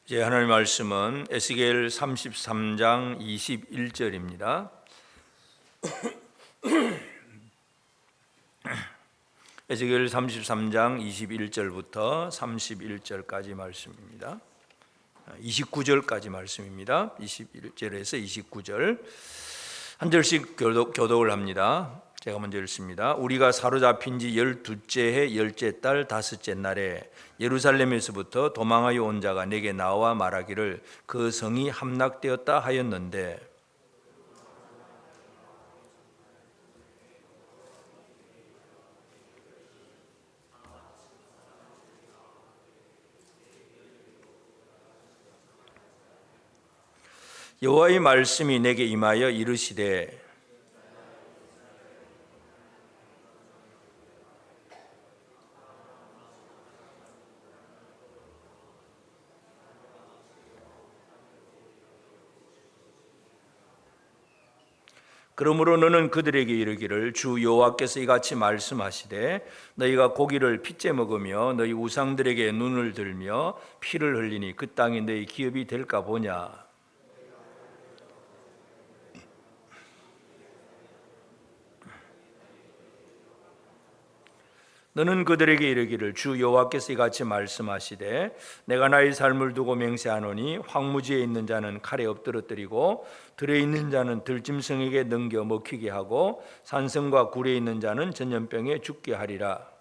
이제 하나님의 말씀은 에스겔 33장 21절입니다. 에스겔 33장 21절부터 31절까지 말씀입니다. 29절까지 말씀입니다. 21절에서 29절 한 절씩 교독을 합니다. 제가 먼저 읽습니다. 우리가 사로잡힌 지 12째 해 10째 달 5째 날에 예루살렘에서부터 도망하여 온 자가 내게 나와 말하기를 그 성이 함락되었다 하였는데 여호와의 말씀이 내게 임하여 이르시되 그러므로 너는 그들에게 이르기를 주 여호와께서 이같이 말씀하시되 너희가 고기를 핏째 먹으며 너희 우상들에게 눈을 들며 피를 흘리니 그 땅이 너희 기업이 될까 보냐. 너는 그들에게 이르기를 주 여호와께서 이같이 말씀하시되 내가 나의 삶을 두고 맹세하노니 황무지에 있는 자는 칼에 엎드러뜨리고 들에 있는 자는 들짐승에게 넘겨 먹히게 하고 산성과 굴에 있는 자는 전염병에 죽게 하리라.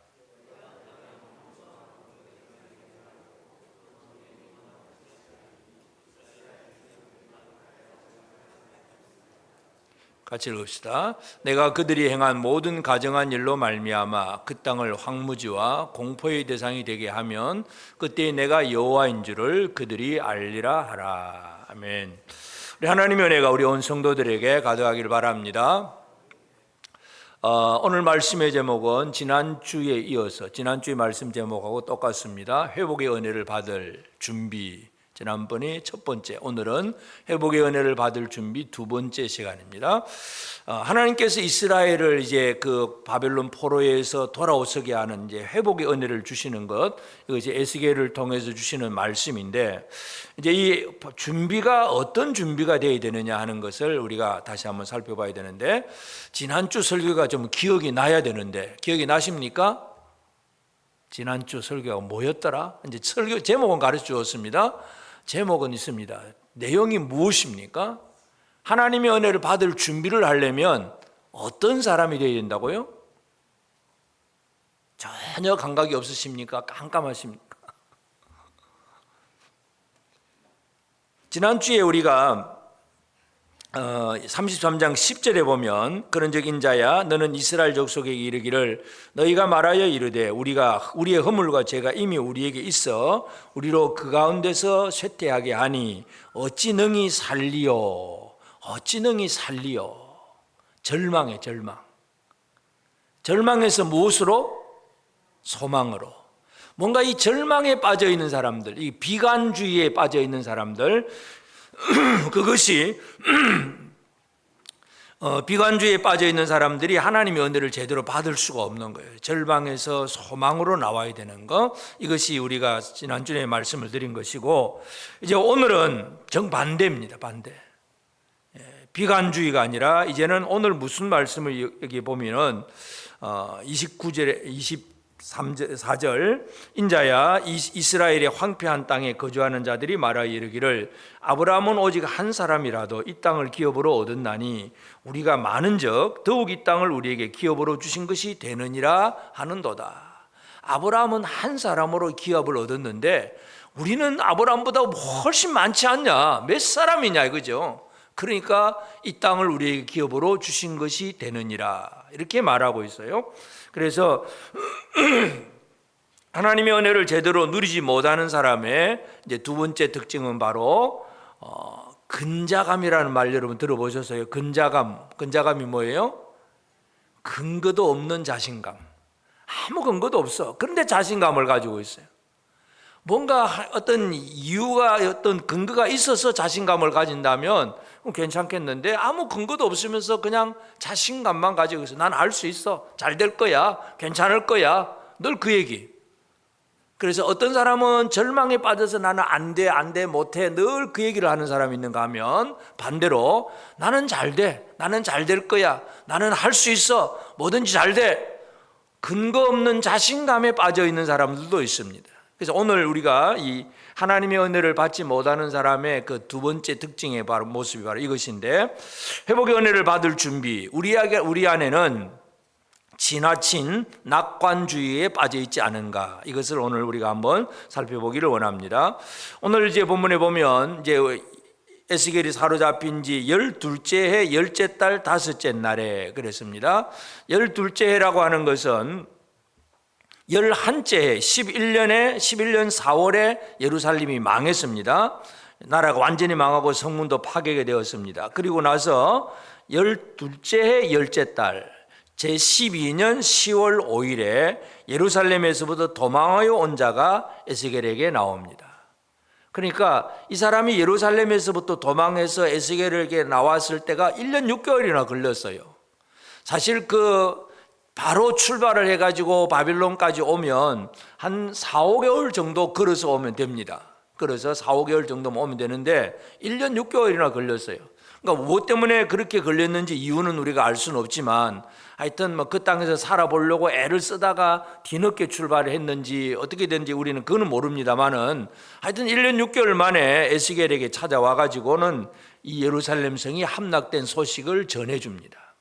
같이 읽읍시다. 내가 그들이 행한 모든 가정한 일로 말미암아 그 땅을 황무지와 공포의 대상이 되게 하면 그때 내가 여호와인 줄을 그들이 알리라 하라. 아멘. 우리 하나님의 은혜가 우리 온 성도들에게 가득하기를 바랍니다. 오늘 말씀의 제목은 지난주에 이어서 지난주의 말씀 제목하고 똑같습니다. 회복의 은혜를 받을 준비. 지난번이 첫 번째, 오늘은 회복의 은혜를 받을 준비 두 번째 시간입니다. 하나님께서 이스라엘을 이제 그 바벨론 포로에서 돌아오게 하는 이제 회복의 은혜를 주시는 것, 이거 이제 에스겔을 통해서 주시는 말씀인데, 이제 이 준비가 어떤 준비가 되어야 되느냐 하는 것을 우리가 다시 한번 살펴봐야 되는데, 지난주 설교가 좀 기억이 나야 되는데, 기억이 나십니까? 지난주 설교가 뭐였더라? 이제 설교 제목은 가르쳐 주었습니다. 제목은 있습니다. 내용이 무엇입니까? 하나님의 은혜를 받을 준비를 하려면 어떤 사람이 되어야 된다고요? 전혀 감각이 없으십니까? 깜깜하십니까? 지난주에 우리가 33장 10절에 보면 그런즉 인자야 너는 이스라엘 족속에게 이르기를 너희가 말하여 이르되 우리의 허물과 죄가 이미 우리에게 있어 우리로 그 가운데서 쇠퇴하게 하니 어찌 능히 살리요. 어찌 능히 살리요. 절망에 절망에서 무엇으로? 소망으로. 뭔가 이 절망에 빠져 있는 사람들, 이 비관주의에 빠져 있는 사람들, 그것이 비관주의에 빠져 있는 사람들이 하나님의 은혜를 제대로 받을 수가 없는 거예요. 절망에서 소망으로 나와야 되는 것, 이것이 우리가 지난주에 말씀을 드린 것이고, 이제 오늘은 정반대입니다. 반대. 비관주의가 아니라 이제는 오늘 무슨 말씀을 여기 보면은 29절에 4절 인자야 이스라엘의 황폐한 땅에 거주하는 자들이 말하여 이르기를 아브라함은 오직 한 사람이라도 이 땅을 기업으로 얻었나니 우리가 많은즉 더욱 이 땅을 우리에게 기업으로 주신 것이 되느니라 하는도다. 아브라함은 한 사람으로 기업을 얻었는데 우리는 아브라함보다 훨씬 많지 않냐? 몇 사람이냐 이거죠. 그러니까 이 땅을 우리에게 기업으로 주신 것이 되느니라 이렇게 말하고 있어요. 그래서 하나님의 은혜를 제대로 누리지 못하는 사람의 이제 두 번째 특징은 바로 근자감이라는 말 여러분 들어보셨어요? 근자감이 뭐예요? 근거도 없는 자신감. 아무 근거도 없어. 그런데 자신감을 가지고 있어요. 뭔가 어떤 이유가 어떤 근거가 있어서 자신감을 가진다면 괜찮겠는데 아무 근거도 없으면서 그냥 자신감만 가지고 있어. 난 할 수 있어. 잘 될 거야. 괜찮을 거야. 늘 그 얘기. 그래서 어떤 사람은 절망에 빠져서 나는 안 돼, 못해 늘 그 얘기를 하는 사람이 있는가 하면 반대로 나는 잘 돼, 나는 잘 될 거야, 나는 할 수 있어, 뭐든지 잘 돼. 근거 없는 자신감에 빠져 있는 사람들도 있습니다. 그래서 오늘 우리가 이 하나님의 은혜를 받지 못하는 사람의 그 두 번째 특징의 바로 모습이 바로 이것인데, 회복의 은혜를 받을 준비, 우리 안에는 지나친 낙관주의에 빠져 있지 않은가, 이것을 오늘 우리가 한번 살펴보기를 원합니다. 오늘 이제 본문에 보면 이제 에스겔이 사로잡힌 지 12째 해 10째 달 5째 날에 그랬습니다. 12째 해라고 하는 것은 11째 해 11년 4월에 예루살렘이 망했습니다. 나라가 완전히 망하고 성문도 파괴가 되었습니다. 그리고 나서 12째 해 10째 달 제12년 10월 5일에 예루살렘에서부터 도망하여 온 자가 에스겔에게 나옵니다. 그러니까 이 사람이 예루살렘에서부터 도망해서 에스겔에게 나왔을 때가 1년 6개월이나 걸렸어요. 사실 바로 출발을 해가지고 바빌론까지 오면 한 4, 5개월 정도 걸어서 오면 됩니다. 걸어서 4, 5개월 정도면 오면 되는데 1년 6개월이나 걸렸어요. 그러니까 무엇 때문에 그렇게 걸렸는지 이유는 우리가 알 수는 없지만, 하여튼 그 땅에서 살아보려고 애를 쓰다가 뒤늦게 출발을 했는지 어떻게 된지 우리는 그거는 모릅니다만은, 하여튼 1년 6개월 만에 에스겔에게 찾아와 가지고는 이 예루살렘 성이 함락된 소식을 전해줍니다.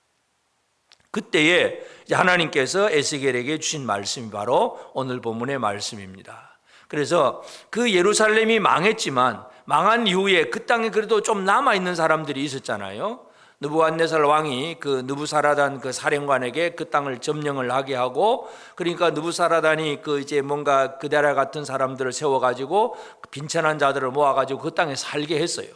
그때에 하나님께서 에스겔에게 주신 말씀이 바로 오늘 본문의 말씀입니다. 그래서 그 예루살렘이 망했지만 망한 이후에 그 땅에 그래도 좀 남아있는 사람들이 있었잖아요. 느부갓네살 왕이 그 느부사라단 그 사령관에게 그 땅을 점령을 하게 하고, 그러니까 느부사라단이 이제 뭔가 그데라 같은 사람들을 세워가지고 빈천한 자들을 모아가지고 그 땅에 살게 했어요.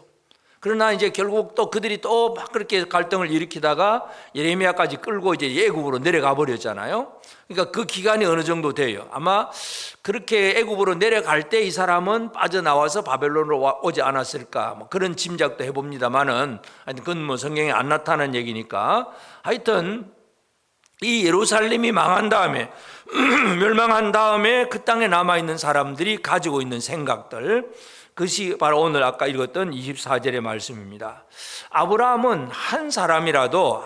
그러나 이제 결국 또 그들이 또 막 그렇게 갈등을 일으키다가 예레미야까지 끌고 이제 애굽으로 내려가 버렸잖아요. 그러니까 그 기간이 어느 정도 돼요. 아마 그렇게 애굽으로 내려갈 때 이 사람은 빠져나와서 바벨론으로 오지 않았을까, 뭐 그런 짐작도 해봅니다만은, 그건 뭐 성경에 안 나타난 얘기니까. 하여튼 이 예루살렘이 망한 다음에 멸망한 다음에 그 땅에 남아있는 사람들이 가지고 있는 생각들, 그것이 바로 오늘 아까 읽었던 24절의 말씀입니다. 아브라함은 한 사람이라도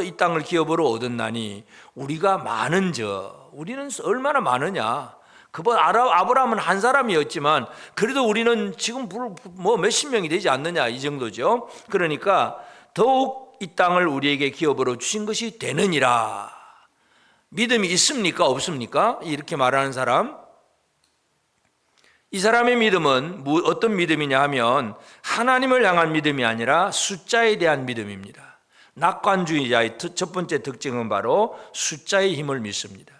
이 땅을 기업으로 얻었나니 우리가 많은저, 우리는 얼마나 많으냐. 아브라함은 한 사람이었지만 그래도 우리는 지금 뭐 몇십 명이 되지 않느냐, 이 정도죠. 그러니까 더욱 이 땅을 우리에게 기업으로 주신 것이 되느니라. 믿음이 있습니까, 없습니까? 이렇게 말하는 사람, 이 사람의 믿음은 어떤 믿음이냐 하면 하나님을 향한 믿음이 아니라 숫자에 대한 믿음입니다. 낙관주의자의 첫 번째 특징은 바로 숫자의 힘을 믿습니다.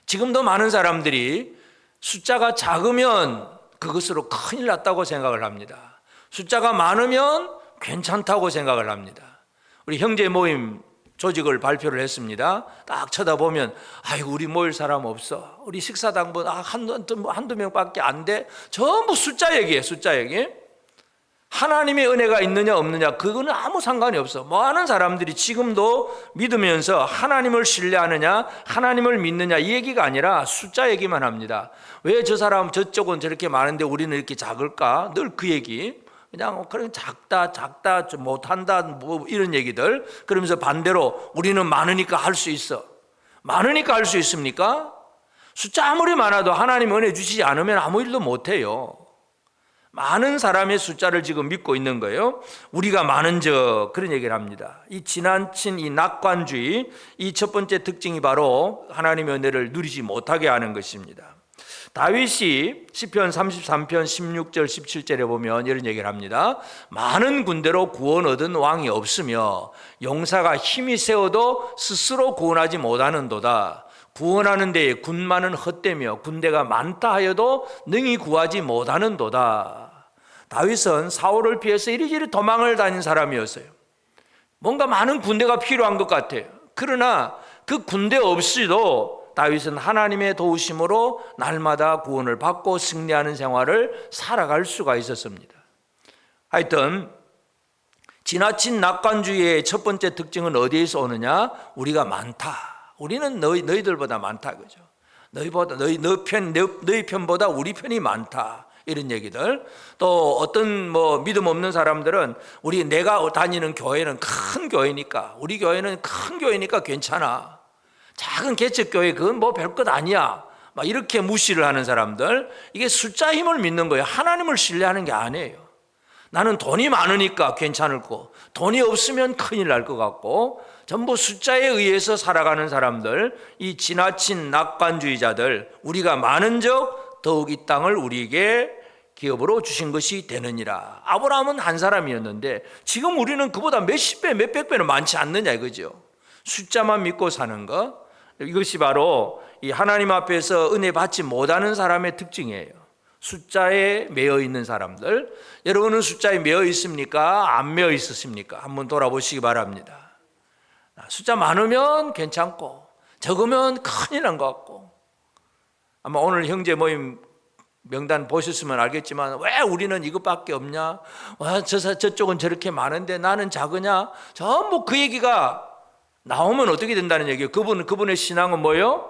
지금도 많은 사람들이 숫자가 작으면 그것으로 큰일 났다고 생각을 합니다. 숫자가 많으면 괜찮다고 생각을 합니다. 우리 형제 모임 조직을 발표를 했습니다. 딱 쳐다보면 아이고 우리 모일 사람 없어. 우리 식사당분 한두 명밖에 안 돼. 전부 숫자 얘기예요. 숫자 얘기. 하나님의 은혜가 있느냐 없느냐 그거는 아무 상관이 없어. 많은 사람들이 지금도 믿으면서 하나님을 신뢰하느냐 하나님을 믿느냐 이 얘기가 아니라 숫자 얘기만 합니다. 왜 저 사람 저쪽은 저렇게 많은데 우리는 이렇게 작을까? 늘 그 얘기. 그냥 작다 못한다 뭐 이런 얘기들. 그러면서 반대로 우리는 많으니까 할 수 있어. 많으니까 할 수 있습니까? 숫자 아무리 많아도 하나님 은혜 주시지 않으면 아무 일도 못해요. 많은 사람의 숫자를 지금 믿고 있는 거예요. 우리가 많은 그런 얘기를 합니다. 이 지나친 이 낙관주의, 이 첫 번째 특징이 바로 하나님의 은혜를 누리지 못하게 하는 것입니다. 다윗이 시편 33편 16절 17절에 보면 이런 얘기를 합니다. 많은 군대로 구원 얻은 왕이 없으며 용사가 힘이 세워도 스스로 구원하지 못하는도다. 구원하는 데에 군마는 헛되며 군대가 많다 하여도 능히 구하지 못하는도다. 다윗은 사울을 피해서 이리저리 도망을 다닌 사람이었어요. 뭔가 많은 군대가 필요한 것 같아요. 그러나 그 군대 없이도 다윗은 하나님의 도우심으로 날마다 구원을 받고 승리하는 생활을 살아갈 수가 있었습니다. 하여튼 지나친 낙관주의의 첫 번째 특징은 어디에서 오느냐? 우리가 많다. 우리는 너희들보다 많다, 그죠? 너희 편보다 우리 편이 많다. 이런 얘기들. 또 어떤 믿음 없는 사람들은 내가 다니는 교회는 큰 교회니까, 우리 교회는 큰 교회니까 괜찮아. 작은 개척교회 그건 별것 아니야. 막 이렇게 무시를 하는 사람들. 이게 숫자 힘을 믿는 거예요. 하나님을 신뢰하는 게 아니에요. 나는 돈이 많으니까 괜찮을 거, 돈이 없으면 큰일 날 것 같고, 전부 숫자에 의해서 살아가는 사람들, 이 지나친 낙관주의자들, 우리가 많은 적 더욱 이 땅을 우리에게 기업으로 주신 것이 되느니라. 아브라함은 한 사람이었는데 지금 우리는 그보다 몇십 배, 몇백 배는 많지 않느냐 이거죠. 숫자만 믿고 사는 것, 이것이 바로 이 하나님 앞에서 은혜 받지 못하는 사람의 특징이에요. 숫자에 매여 있는 사람들. 여러분은 숫자에 매여 있습니까? 안 매여 있으십니까? 한번 돌아보시기 바랍니다. 숫자 많으면 괜찮고 적으면 큰일 난 것 같고, 아마 오늘 형제 모임 명단 보셨으면 알겠지만 왜 우리는 이것밖에 없냐, 저쪽은 저렇게 많은데 나는 작으냐, 전부 그 얘기가 나오면 어떻게 된다는 얘기예요. 그분의 신앙은 뭐예요?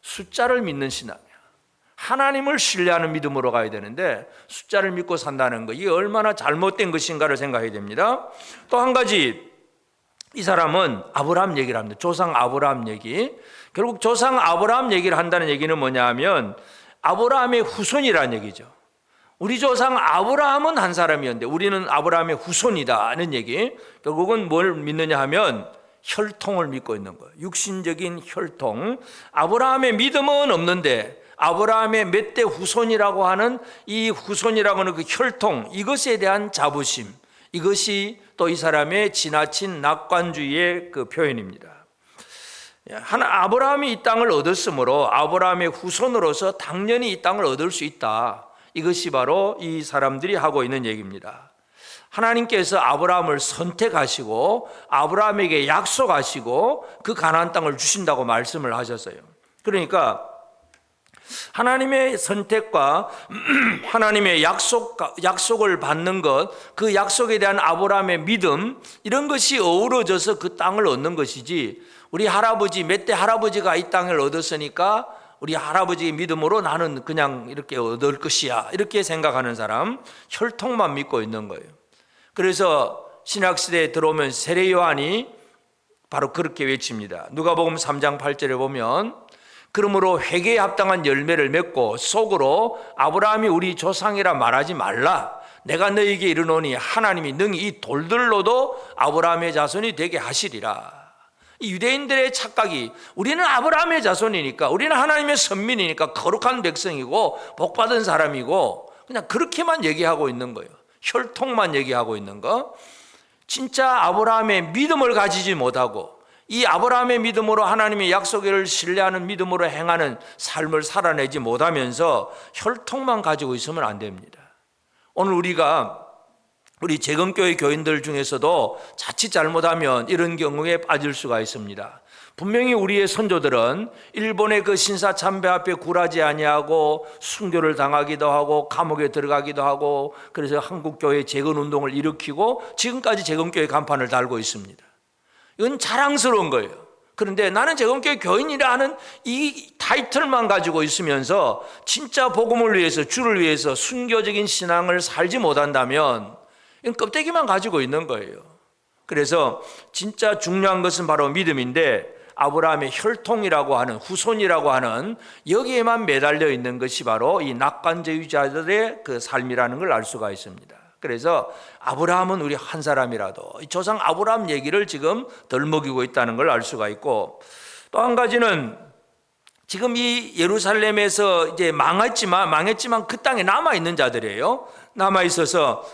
숫자를 믿는 신앙이야. 하나님을 신뢰하는 믿음으로 가야 되는데 숫자를 믿고 산다는 거, 이게 얼마나 잘못된 것인가를 생각해야 됩니다. 또 한 가지, 이 사람은 아브라함 얘기를 합니다. 조상 아브라함 얘기. 결국 조상 아브라함 얘기를 한다는 얘기는 뭐냐 하면 아브라함의 후손이라는 얘기죠. 우리 조상 아브라함은 한 사람이었는데 우리는 아브라함의 후손이다는 얘기. 결국은 뭘 믿느냐 하면 혈통을 믿고 있는 거예요. 육신적인 혈통. 아브라함의 믿음은 없는데 아브라함의 몇 대 후손이라고 하는 이 후손이라고 하는 그 혈통, 이것에 대한 자부심, 이것이 또 이 사람의 지나친 낙관주의의 그 표현입니다. 아브라함이 이 땅을 얻었으므로 아브라함의 후손으로서 당연히 이 땅을 얻을 수 있다. 이것이 바로 이 사람들이 하고 있는 얘기입니다. 하나님께서 아브라함을 선택하시고 아브라함에게 약속하시고 그 가나안 땅을 주신다고 말씀을 하셨어요. 그러니까 하나님의 선택과 하나님의 약속을 받는 것, 그 약속에 대한 아브라함의 믿음, 이런 것이 어우러져서 그 땅을 얻는 것이지, 우리 할아버지, 몇 대 할아버지가 이 땅을 얻었으니까 우리 할아버지의 믿음으로 나는 그냥 이렇게 얻을 것이야, 이렇게 생각하는 사람, 혈통만 믿고 있는 거예요. 그래서 신약시대에 들어오면 세례 요한이 바로 그렇게 외칩니다. 누가복음 3장 8절에 보면 그러므로 회개에 합당한 열매를 맺고 속으로 아브라함이 우리 조상이라 말하지 말라. 내가 너희에게 이르노니 하나님이 능히 이 돌들로도 아브라함의 자손이 되게 하시리라. 이 유대인들의 착각이, 우리는 아브라함의 자손이니까, 우리는 하나님의 선민이니까 거룩한 백성이고 복받은 사람이고, 그냥 그렇게만 얘기하고 있는 거예요. 혈통만 얘기하고 있는 거. 진짜 아브라함의 믿음을 가지지 못하고 이 아브라함의 믿음으로 하나님의 약속을 신뢰하는 믿음으로 행하는 삶을 살아내지 못하면서 혈통만 가지고 있으면 안 됩니다. 오늘 우리 재건교회 교인들 중에서도 자칫 잘못하면 이런 경우에 빠질 수가 있습니다. 분명히 우리의 선조들은 일본의 그 신사참배 앞에 굴하지 아니하고 순교를 당하기도 하고 감옥에 들어가기도 하고, 그래서 한국교회 재건운동을 일으키고 지금까지 재건교회 간판을 달고 있습니다. 이건 자랑스러운 거예요. 그런데 나는 재건교회 교인이라 하는 이 타이틀만 가지고 있으면서 진짜 복음을 위해서, 주를 위해서 순교적인 신앙을 살지 못한다면 이건 껍데기만 가지고 있는 거예요. 그래서 진짜 중요한 것은 바로 믿음인데, 아브라함의 혈통이라고 하는, 후손이라고 하는 여기에만 매달려 있는 것이 바로 이 낙관주의자들의 그 삶이라는 걸 알 수가 있습니다. 그래서 아브라함은 우리 한 사람이라도 조상 아브라함 얘기를 지금 덜 먹이고 있다는 걸 알 수가 있고, 또 한 가지는 지금 이 예루살렘에서 이제 망했지만 그 땅에 남아 있는 자들이에요. 남아 있어서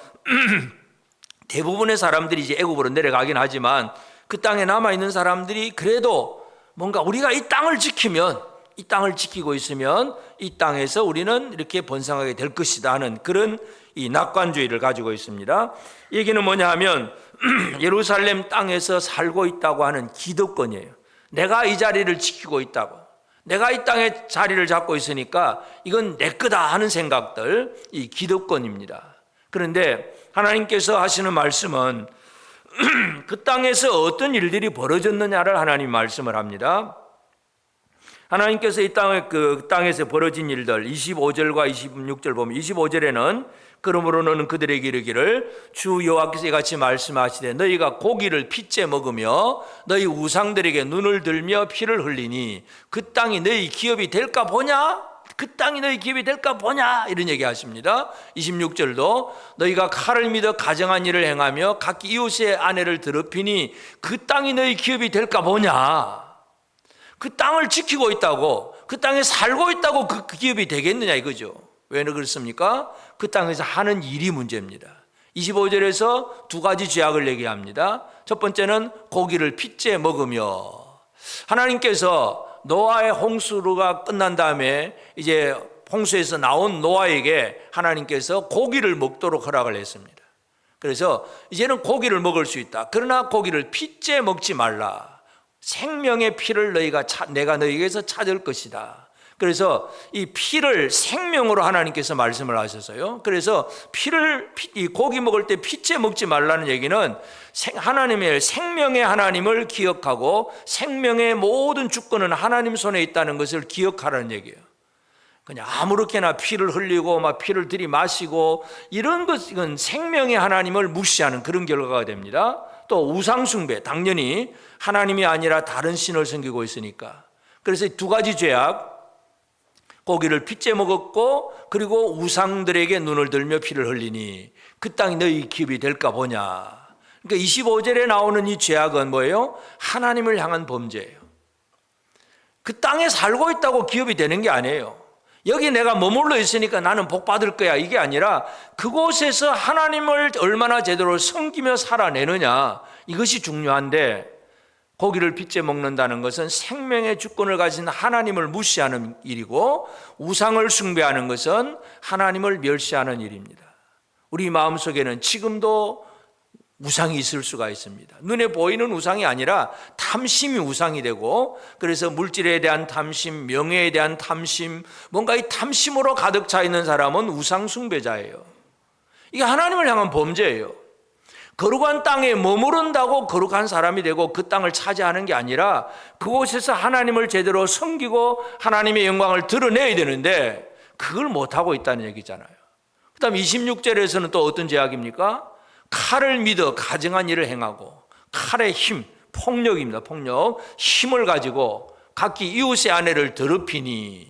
대부분의 사람들이 이제 애굽으로 내려가긴 하지만 그 땅에 남아 있는 사람들이 그래도 뭔가 우리가 이 땅을 지키면, 이 땅을 지키고 있으면 이 땅에서 우리는 이렇게 번성하게 될 것이다 하는 그런 이 낙관주의를 가지고 있습니다. 얘기는 뭐냐 하면 예루살렘 땅에서 살고 있다고 하는 기득권이에요. 내가 이 자리를 지키고 있다고, 내가 이 땅에 자리를 잡고 있으니까 이건 내 거다 하는 생각들, 이 기득권입니다. 그런데 하나님께서 하시는 말씀은 그 땅에서 어떤 일들이 벌어졌느냐를 하나님 말씀을 합니다. 하나님께서 이 땅에서 벌어진 일들 25절과 26절 보면 25절에는 그러므로 너는 그들에게 이르기를 주 여호와께서 이같이 말씀하시되 너희가 고기를 핏째 먹으며 너희 우상들에게 눈을 들며 피를 흘리니 그 땅이 너희 기업이 될까 보냐? 그 땅이 너희 기업이 될까 보냐? 이런 얘기 하십니다. 26절도 너희가 칼을 믿어 가정한 일을 행하며 각 이웃의 아내를 더럽히니 그 땅이 너희 기업이 될까 보냐? 그 땅을 지키고 있다고, 그 땅에 살고 있다고 그 기업이 되겠느냐 이거죠. 왜 그렇습니까? 그 땅에서 하는 일이 문제입니다. 25절에서 두 가지 죄악을 얘기합니다. 첫 번째는 고기를 핏째 먹으며, 하나님께서 노아의 홍수가 끝난 다음에 이제 홍수에서 나온 노아에게 하나님께서 고기를 먹도록 허락을 했습니다. 그래서 이제는 고기를 먹을 수 있다. 그러나 고기를 핏째 먹지 말라. 생명의 피를 내가 너희에게서 찾을 것이다. 그래서 이 피를 생명으로 하나님께서 말씀을 하셔서요. 그래서 이 고기 먹을 때 핏째 먹지 말라는 얘기는 하나님의 생명의 하나님을 기억하고 생명의 모든 주권은 하나님 손에 있다는 것을 기억하라는 얘기예요. 그냥 아무렇게나 피를 흘리고 막 피를 들이마시고 이런 것은 생명의 하나님을 무시하는 그런 결과가 됩니다. 또 우상숭배, 당연히 하나님이 아니라 다른 신을 섬기고 있으니까. 그래서 두 가지 죄악, 고기를 핏째 먹었고 그리고 우상들에게 눈을 들며 피를 흘리니 그 땅이 너희 기업이 될까 보냐. 그러니까 25절에 나오는 이 죄악은 뭐예요? 하나님을 향한 범죄예요. 그 땅에 살고 있다고 기업이 되는 게 아니에요. 여기 내가 머물러 있으니까 나는 복 받을 거야 이게 아니라 그곳에서 하나님을 얼마나 제대로 섬기며 살아내느냐, 이것이 중요한데, 고기를 핏째 먹는다는 것은 생명의 주권을 가진 하나님을 무시하는 일이고 우상을 숭배하는 것은 하나님을 멸시하는 일입니다. 우리 마음속에는 지금도 우상이 있을 수가 있습니다. 눈에 보이는 우상이 아니라 탐심이 우상이 되고, 그래서 물질에 대한 탐심, 명예에 대한 탐심, 뭔가 이 탐심으로 가득 차 있는 사람은 우상 숭배자예요. 이게 하나님을 향한 범죄예요. 거룩한 땅에 머무른다고 거룩한 사람이 되고 그 땅을 차지하는 게 아니라 그곳에서 하나님을 제대로 섬기고 하나님의 영광을 드러내야 되는데 그걸 못하고 있다는 얘기잖아요. 그 다음 26절에서는 또 어떤 죄악입니까? 칼을 믿어 가증한 일을 행하고, 칼의 힘, 폭력입니다. 폭력, 힘을 가지고 각기 이웃의 아내를 더럽히니,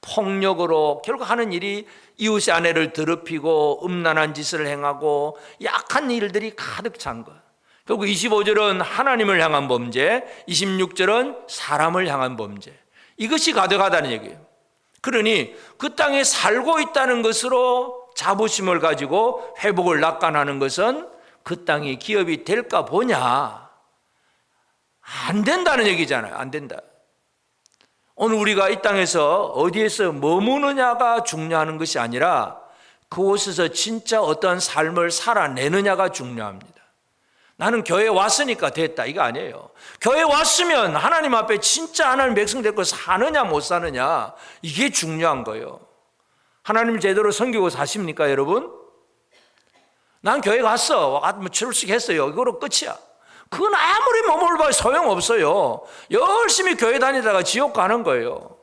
폭력으로 결국 하는 일이 이웃의 아내를 더럽히고 음란한 짓을 행하고 약한 일들이 가득 찬 것. 결국 25절은 하나님을 향한 범죄, 26절은 사람을 향한 범죄, 이것이 가득하다는 얘기예요. 그러니 그 땅에 살고 있다는 것으로 자부심을 가지고 회복을 낙관하는 것은 그 땅이 기업이 될까 보냐, 안 된다는 얘기잖아요. 안 된다. 오늘 우리가 이 땅에서 어디에서 머무느냐가 중요한 것이 아니라 그곳에서 진짜 어떤 삶을 살아내느냐가 중요합니다. 나는 교회에 왔으니까 됐다 이거 아니에요. 교회에 왔으면 하나님 앞에 진짜 하나님 백성 될 거 사느냐 못 사느냐, 이게 중요한 거예요. 하나님 제대로 섬기고 사십니까 여러분? 난 교회 갔어, 출석했어요, 이거로 끝이야. 그건 아무리 머물러봐도 소용없어요. 열심히 교회 다니다가 지옥 가는 거예요.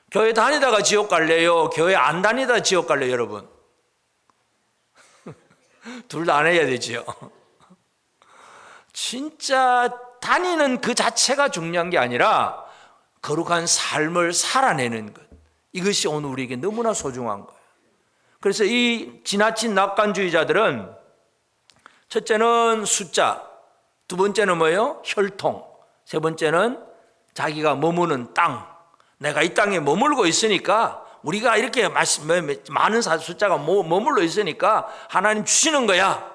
교회 다니다가 지옥 갈래요? 교회 안 다니다 지옥 갈래요 여러분? 둘 다 안 해야 되지요. 진짜 다니는 그 자체가 중요한 게 아니라 거룩한 삶을 살아내는 것, 이것이 오늘 우리에게 너무나 소중한 거예요. 그래서 이 지나친 낙관주의자들은 첫째는 숫자, 두 번째는 뭐예요? 혈통, 세 번째는 자기가 머무는 땅, 내가 이 땅에 머물고 있으니까, 우리가 이렇게 많은 숫자가 머물러 있으니까 하나님 주시는 거야.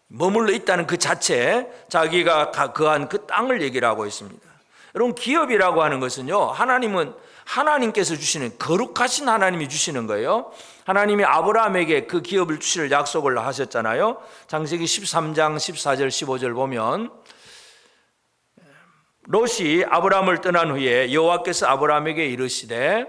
머물러 있다는 그 자체, 자기가 거한 그 땅을 얘기를 하고 있습니다. 여러분, 기업이라고 하는 것은요, 하나님께서 주시는, 거룩하신 하나님이 주시는 거예요. 하나님이 아브라함에게 그 기업을 주실 약속을 하셨잖아요. 창세기 13장 14절 15절 보면, 롯이 아브라함을 떠난 후에 여호와께서 아브라함에게 이르시되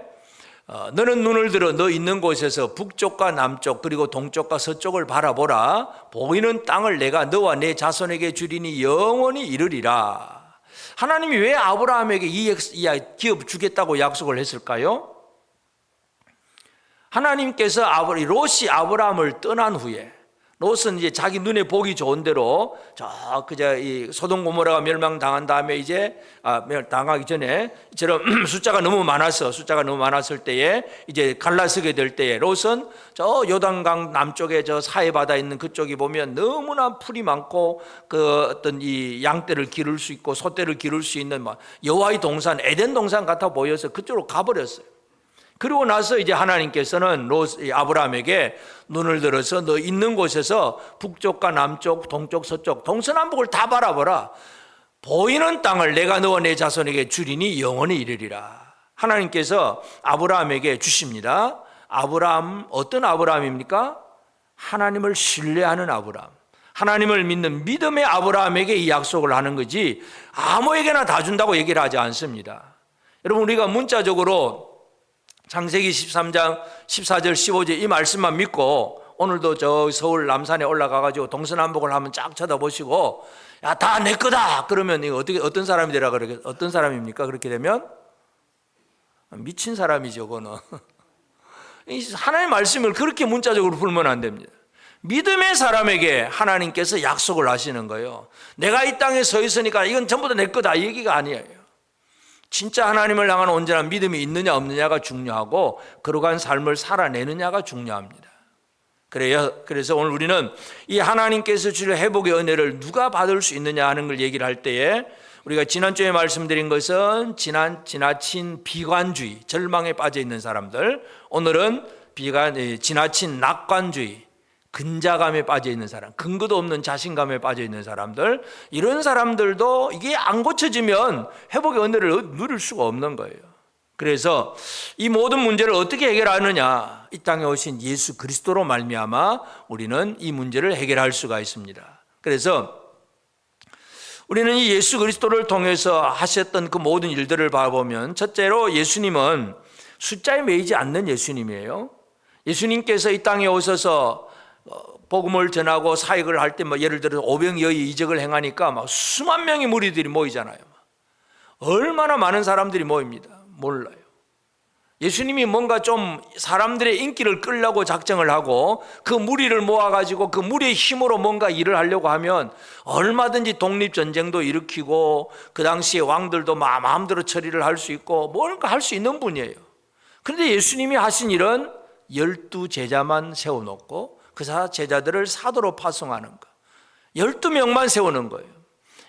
너는 눈을 들어 너 있는 곳에서 북쪽과 남쪽 그리고 동쪽과 서쪽을 바라보라. 보이는 땅을 내가 너와 내 자손에게 주리니 영원히 이르리라. 하나님이 왜 아브라함에게 이 기업 주겠다고 약속을 했을까요? 하나님께서 롯이 아브라함을 떠난 후에, 롯은 이제 자기 눈에 보기 좋은 대로 이 소돔 고모라가 멸망당한 다음에 당하기 전에 이처럼 숫자가 너무 많았을 때에 이제 갈라서게 될 때에 롯은 저 요단강 남쪽에 저 사해바다 있는 그쪽이 보면 너무나 풀이 많고 그 어떤 이 양떼를 기를 수 있고 소떼를 기를 수 있는 여호와의 동산, 에덴 동산 같아 보여서 그쪽으로 가버렸어요. 그리고 나서 이제 하나님께서는 아브라함에게 눈을 들어서 너 있는 곳에서 북쪽과 남쪽, 동쪽, 서쪽, 동서남북을 다 바라보라. 보이는 땅을 내가 너와 내 자손에게 주리니 영원히 이르리라. 하나님께서 아브라함에게 주십니다. 아브라함, 어떤 아브라함입니까? 하나님을 신뢰하는 아브라함, 하나님을 믿는 믿음의 아브라함에게 이 약속을 하는 거지 아무에게나 다 준다고 얘기를 하지 않습니다. 여러분, 우리가 문자적으로 창세기 13장 14절 15절 이 말씀만 믿고 오늘도 저 서울 남산에 올라가가지고 동서남북을 한번 쫙 쳐다보시고 야, 다 내 거다 그러면 이거 어떤 사람이 되라 그러게, 어떤 사람입니까? 그렇게 되면 미친 사람이죠. 그거는 하나님의 말씀을 그렇게 문자적으로 풀면 안 됩니다. 믿음의 사람에게 하나님께서 약속을 하시는 거예요. 내가 이 땅에 서 있으니까 이건 전부 다 내 거다 이 얘기가 아니에요. 진짜 하나님을 향한 온전한 믿음이 있느냐 없느냐가 중요하고 그러한 삶을 살아내느냐가 중요합니다. 그래서 오늘 우리는 이 하나님께서 주실 회복의 은혜를 누가 받을 수 있느냐 하는 걸 얘기를 할 때에 우리가 지난주에 말씀드린 것은 지나친 비관주의, 절망에 빠져 있는 사람들, 오늘은 지나친 낙관주의, 근자감에 빠져 있는 사람, 근거도 없는 자신감에 빠져 있는 사람들, 이런 사람들도 이게 안 고쳐지면 회복의 은혜를 누릴 수가 없는 거예요. 그래서 이 모든 문제를 어떻게 해결하느냐, 이 땅에 오신 예수 그리스도로 말미암아 우리는 이 문제를 해결할 수가 있습니다. 그래서 우리는 이 예수 그리스도를 통해서 하셨던 그 모든 일들을 봐보면, 첫째로 예수님은 숫자에 매이지 않는 예수님이에요. 예수님께서 이 땅에 오셔서 복음을 전하고 사역을 할 때 예를 들어서 오병이어의 이적을 행하니까 수만 명의 무리들이 모이잖아요. 얼마나 많은 사람들이 모입니다. 몰라요. 예수님이 뭔가 좀 사람들의 인기를 끌려고 작정을 하고 그 무리를 모아가지고 그 무리의 힘으로 뭔가 일을 하려고 하면 얼마든지 독립전쟁도 일으키고 그 당시에 왕들도 마음대로 처리를 할 수 있고 뭔가 할 수 있는 분이에요. 그런데 예수님이 하신 일은 12제자만 세워놓고 그 제자들을 사도로 파송하는 거, 12명만 세우는 거예요.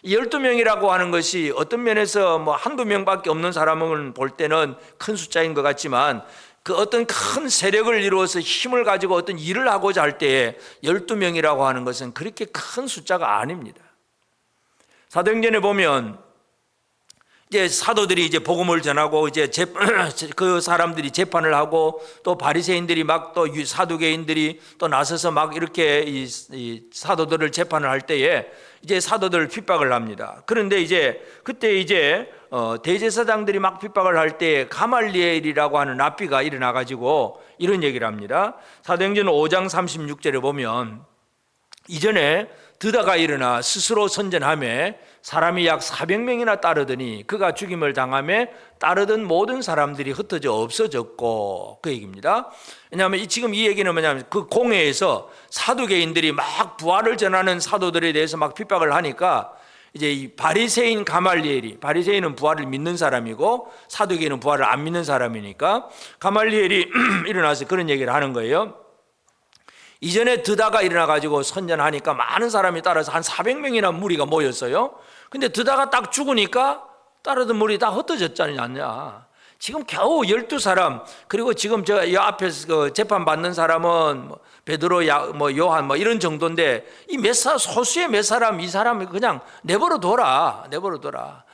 12명이라고 하는 것이 어떤 면에서 한두 명밖에 없는 사람을 볼 때는 큰 숫자인 것 같지만 그 어떤 큰 세력을 이루어서 힘을 가지고 어떤 일을 하고자 할 때에 12명이라고 하는 것은 그렇게 큰 숫자가 아닙니다. 사도행전에 보면 이제 사도들이 이제 복음을 전하고 이제 그 사람들이 재판을 하고 또 바리새인들이 또 사두개인들이 또 나서서 이렇게 이 사도들을 재판을 할 때에 이제 사도들을 핍박을 합니다. 그런데 그때 대제사장들이 핍박을 할 때 가말리엘이라고 하는 랍비가 일어나 가지고 이런 얘기를 합니다. 사도행전 5장 36절에 보면 이전에 드다가 일어나 스스로 선전하며 사람이 약 400명이나 따르더니 그가 죽임을 당하며 따르던 모든 사람들이 흩어져 없어졌고, 그 얘기입니다. 왜냐하면 지금 이 얘기는 뭐냐면 그 공회에서 사두개인들이 부활을 전하는 사도들에 대해서 핍박을 하니까 이제 이 바리새인 가말리엘이, 바리새인은 부활을 믿는 사람이고 사두개인은 부활을 안 믿는 사람이니까 가말리엘이 일어나서 그런 얘기를 하는 거예요. 이전에 드다가 일어나가지고 선전하니까 많은 사람이 따라서 한 400명이나 무리가 모였어요. 근데 드다가 딱 죽으니까 따르던 무리 다 흩어졌지 않냐. 지금 겨우 12사람, 그리고 지금 이 앞에서 재판받는 사람은 베드로, 요한 이런 정도인데 이 소수의 몇 사람, 이 사람을 그냥 내버려 둬라.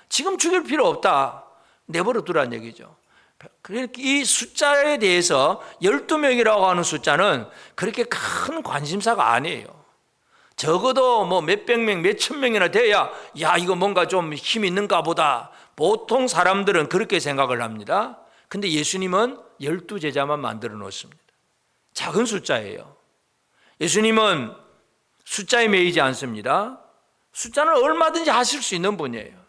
지금 죽일 필요 없다. 내버려 두라는 얘기죠. 이 숫자에 대해서 12명이라고 하는 숫자는 그렇게 큰 관심사가 아니에요. 적어도 몇백 명, 몇천 명이나 돼야 이거 뭔가 좀 힘 있는가 보다. 보통 사람들은 그렇게 생각을 합니다. 근데 예수님은 12제자만 만들어 놓습니다. 작은 숫자예요. 예수님은 숫자에 매이지 않습니다. 숫자는 얼마든지 하실 수 있는 분이에요.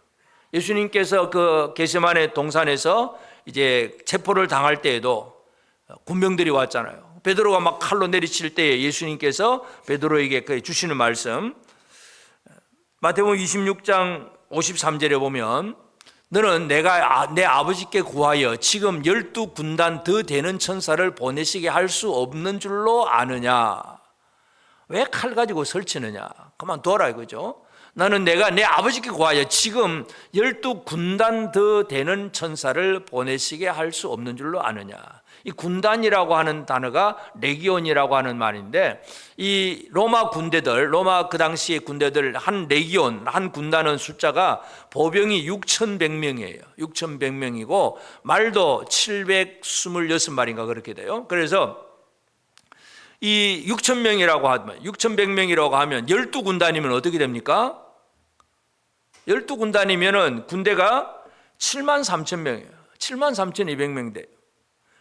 예수님께서 그 겟세마네 동산에서 이제 체포를 당할 때에도 군병들이 왔잖아요. 베드로가 막 칼로 내리칠 때에 예수님께서 베드로에게 주시는 말씀, 마태복음 26장 53절에 보면 너는 내가 내 아버지께 구하여 지금 12군단 더 되는 천사를 보내시게 할 수 없는 줄로 아느냐? 왜 칼 가지고 설치느냐? 그만둬라 이거죠. 나는 내가 내 아버지께 구하여 지금 12군단 더 되는 천사를 보내시게 할 수 없는 줄로 아느냐? 이 군단이라고 하는 단어가 레기온이라고 하는 말인데, 이 로마 군대들, 로마 그 당시의 군대들 한 레기온, 한 군단은 숫자가 보병이 6,100명이에요. 6,100명이고 말도 726마리인가 그렇게 돼요. 그래서 이 6,000명이라고 하면, 6,100명이라고 하면 12군단이면 어떻게 됩니까? 12군단이면은 군대가 73,000명이에요. 73,200명 돼요.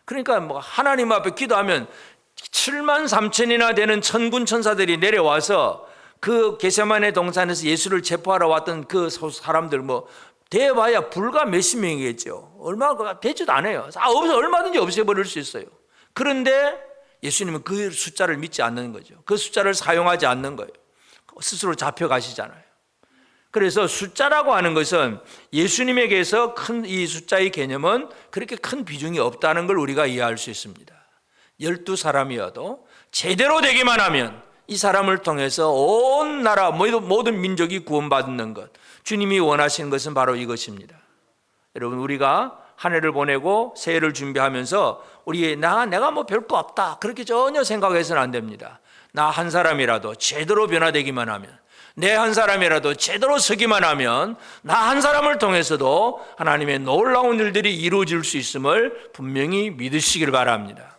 그러니까 뭐 하나님 앞에 기도하면 73,000이나 되는 천군 천사들이 내려와서 그 겟세마네 동산에서 예수를 체포하러 왔던 그 사람들 뭐 대봐야 불과 몇십 명이겠죠. 얼마 되지도 않아요. 얼마든지 없애버릴 수 있어요. 그런데 예수님은 그 숫자를 믿지 않는 거죠. 그 숫자를 사용하지 않는 거예요. 스스로 잡혀가시잖아요. 그래서 숫자라고 하는 것은 예수님에게서 큰 이 숫자의 개념은 그렇게 큰 비중이 없다는 걸 우리가 이해할 수 있습니다. 12사람이어도 제대로 되기만 하면 이 사람을 통해서 온 나라 모든 민족이 구원받는 것, 주님이 원하시는 것은 바로 이것입니다. 여러분, 우리가 한 해를 보내고 새해를 준비하면서 내가 뭐 별거 없다 그렇게 전혀 생각해서는 안 됩니다. 나 한 사람이라도 제대로 변화되기만 하면, 내 한 사람이라도 제대로 서기만 하면 나 한 사람을 통해서도 하나님의 놀라운 일들이 이루어질 수 있음을 분명히 믿으시길 바랍니다.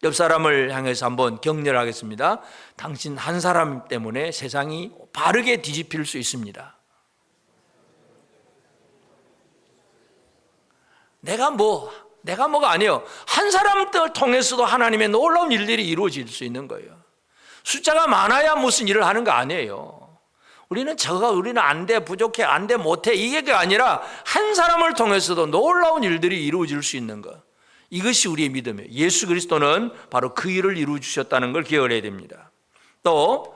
옆 사람을 향해서 한번 격려를 하겠습니다. 당신 한 사람 때문에 세상이 바르게 뒤집힐 수 있습니다. 내가 뭐가 아니에요. 한 사람을 통해서도 하나님의 놀라운 일들이 이루어질 수 있는 거예요. 숫자가 많아야 무슨 일을 하는 거 아니에요. 우리는 안 돼, 부족해, 안 돼, 못해, 이게 아니라 한 사람을 통해서도 놀라운 일들이 이루어질 수 있는 것. 이것이 우리의 믿음이에요. 예수 그리스도는 바로 그 일을 이루어 주셨다는 걸 기억을 해야 됩니다. 또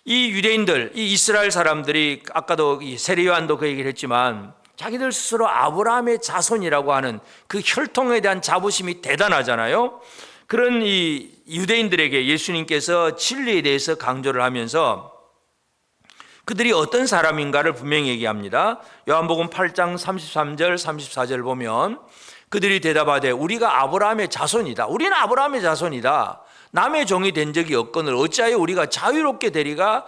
이 유대인들, 이 이스라엘 사람들이 아까도 이 세례요한도 그 얘기를 했지만 자기들 스스로 아브라함의 자손이라고 하는 그 혈통에 대한 자부심이 대단하잖아요. 그런 이 유대인들에게 예수님께서 진리에 대해서 강조를 하면서 그들이 어떤 사람인가를 분명히 얘기합니다. 요한복음 8장 33절 34절 보면 그들이 대답하되 우리가 아브라함의 자손이다. 우리는 아브라함의 자손이다. 남의 종이 된 적이 없거늘 어찌하여 우리가 자유롭게 되리라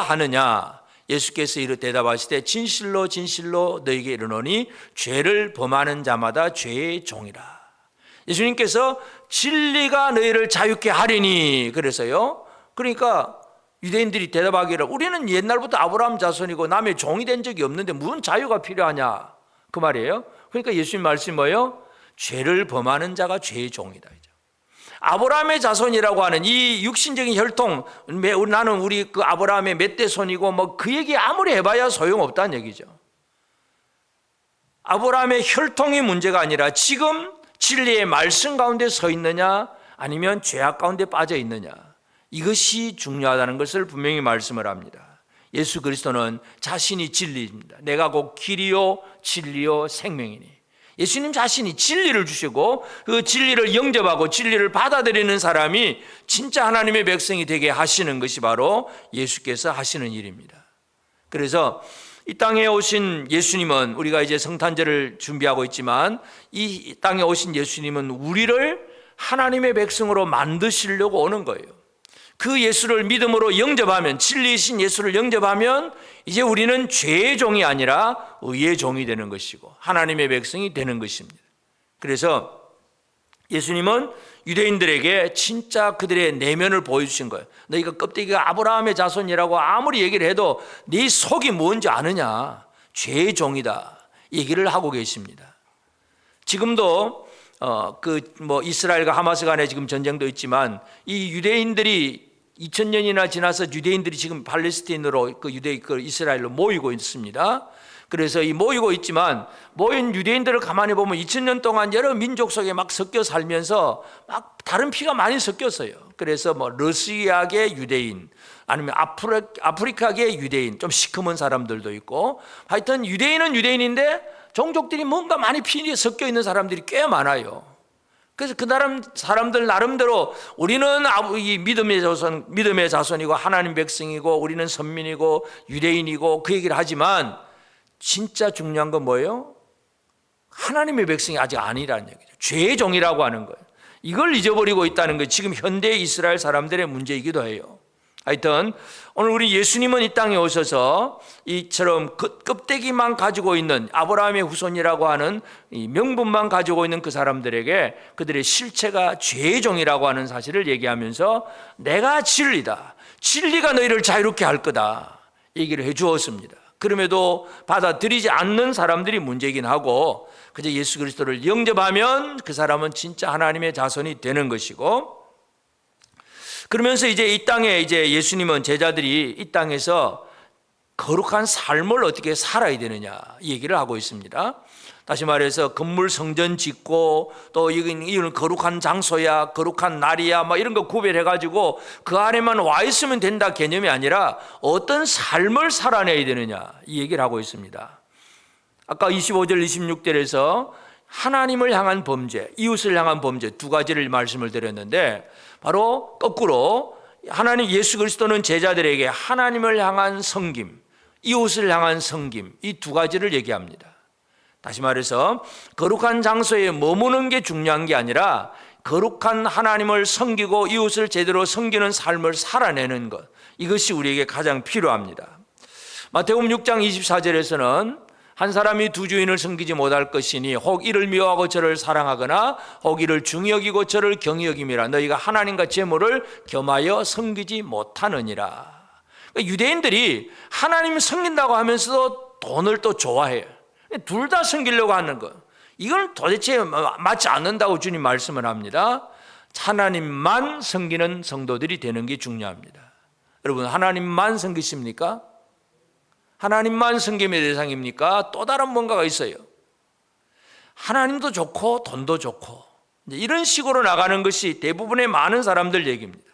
하느냐. 예수께서 이르 대답하시되 진실로 진실로 너희에게 이르노니 죄를 범하는 자마다 죄의 종이라. 예수님께서 진리가 너희를 자유케 하리니. 그래서요, 그러니까 유대인들이 대답하기를 우리는 옛날부터 아브라함 자손이고 남의 종이 된 적이 없는데 무슨 자유가 필요하냐 그 말이에요. 그러니까 예수님 말씀이 뭐예요? 죄를 범하는 자가 죄의 종이다. 아브라함의 자손이라고 하는 이 육신적인 혈통, 나는 우리 그 아브라함의 몇 대 손이고 뭐 그 얘기 아무리 해봐야 소용없다는 얘기죠. 아브라함의 혈통이 문제가 아니라 지금 진리의 말씀 가운데 서 있느냐 아니면 죄악 가운데 빠져 있느냐, 이것이 중요하다는 것을 분명히 말씀을 합니다. 예수 그리스도는 자신이 진리입니다. 내가 곧 길이요 진리요 생명이니. 예수님 자신이 진리를 주시고 그 진리를 영접하고 진리를 받아들이는 사람이 진짜 하나님의 백성이 되게 하시는 것이 바로 예수께서 하시는 일입니다. 그래서 이 땅에 오신 예수님은, 우리가 이제 성탄절을 준비하고 있지만 이 땅에 오신 예수님은 우리를 하나님의 백성으로 만드시려고 오는 거예요. 그 예수를 믿음으로 영접하면, 진리이신 예수를 영접하면 이제 우리는 죄의 종이 아니라 의의 종이 되는 것이고 하나님의 백성이 되는 것입니다. 그래서 예수님은 유대인들에게 진짜 그들의 내면을 보여주신 거예요. 너희가 껍데기가 아브라함의 자손이라고 아무리 얘기를 해도 네 속이 뭔지 아느냐, 죄의 종이다 얘기를 하고 계십니다. 지금도 이스라엘과 하마스 간에 지금 전쟁도 있지만 이 유대인들이 2000년이나 지나서 유대인들이 지금 팔레스타인으로 이스라엘로 모이고 있습니다. 그래서 이 모이고 있지만 모인 유대인들을 가만히 보면 2000년 동안 여러 민족 속에 막 섞여 살면서 막 다른 피가 많이 섞였어요. 그래서 뭐 러시아계 유대인, 아니면 아프리카계 유대인, 좀 시커먼 사람들도 있고, 하여튼 유대인은 유대인인데 종족들이 뭔가 많이 피에 섞여 있는 사람들이 꽤 많아요. 그래서 그 사람들 나름대로 우리는 이 믿음의 자손이고 하나님 백성이고 우리는 선민이고 유대인이고 그 얘기를 하지만 진짜 중요한 건 뭐예요? 하나님의 백성이 아직 아니라는 얘기죠. 죄의 종이라고 하는 거예요. 이걸 잊어버리고 있다는 게 지금 현대 이스라엘 사람들의 문제이기도 해요. 하여튼 오늘 우리 예수님은 이 땅에 오셔서 이처럼 껍데기만 가지고 있는 아브라함의 후손이라고 하는 이 명분만 가지고 있는 그 사람들에게 그들의 실체가 죄의 종이라고 하는 사실을 얘기하면서 내가 진리다, 진리가 너희를 자유롭게 할 거다 얘기를 해 주었습니다. 그럼에도 받아들이지 않는 사람들이 문제이긴 하고 그저 예수 그리스도를 영접하면 그 사람은 진짜 하나님의 자손이 되는 것이고, 그러면서 이제 이 땅에 이제 예수님은 제자들이 이 땅에서 거룩한 삶을 어떻게 살아야 되느냐 이 얘기를 하고 있습니다. 다시 말해서 건물 성전 짓고 또 이건 거룩한 장소야, 거룩한 날이야 뭐 이런 거 구별해 가지고 그 안에만 와 있으면 된다 개념이 아니라 어떤 삶을 살아내야 되느냐 이 얘기를 하고 있습니다. 아까 25절 26절에서 하나님을 향한 범죄, 이웃을 향한 범죄 두 가지를 말씀을 드렸는데, 바로 거꾸로 하나님 예수 그리스도는 제자들에게 하나님을 향한 섬김, 이웃을 향한 섬김 이 두 가지를 얘기합니다. 다시 말해서 거룩한 장소에 머무는 게 중요한 게 아니라 거룩한 하나님을 섬기고 이웃을 제대로 섬기는 삶을 살아내는 것, 이것이 우리에게 가장 필요합니다. 마태복음 6장 24절에서는 한 사람이 두 주인을 섬기지 못할 것이니 혹 이를 미워하고 저를 사랑하거나 혹 이를 중히 여기고 저를 경히 여김이라. 너희가 하나님과 재물을 겸하여 섬기지 못하느니라. 그러니까 유대인들이 하나님 섬긴다고 하면서도 돈을 또 좋아해요. 둘 다 섬기려고 하는 것, 이건 도대체 맞지 않는다고 주님 말씀을 합니다. 하나님만 섬기는 성도들이 되는 게 중요합니다. 여러분, 하나님만 섬기십니까? 하나님만 섬김의 대상입니까? 또 다른 뭔가가 있어요. 하나님도 좋고 돈도 좋고 이런 식으로 나가는 것이 대부분의 많은 사람들 얘기입니다.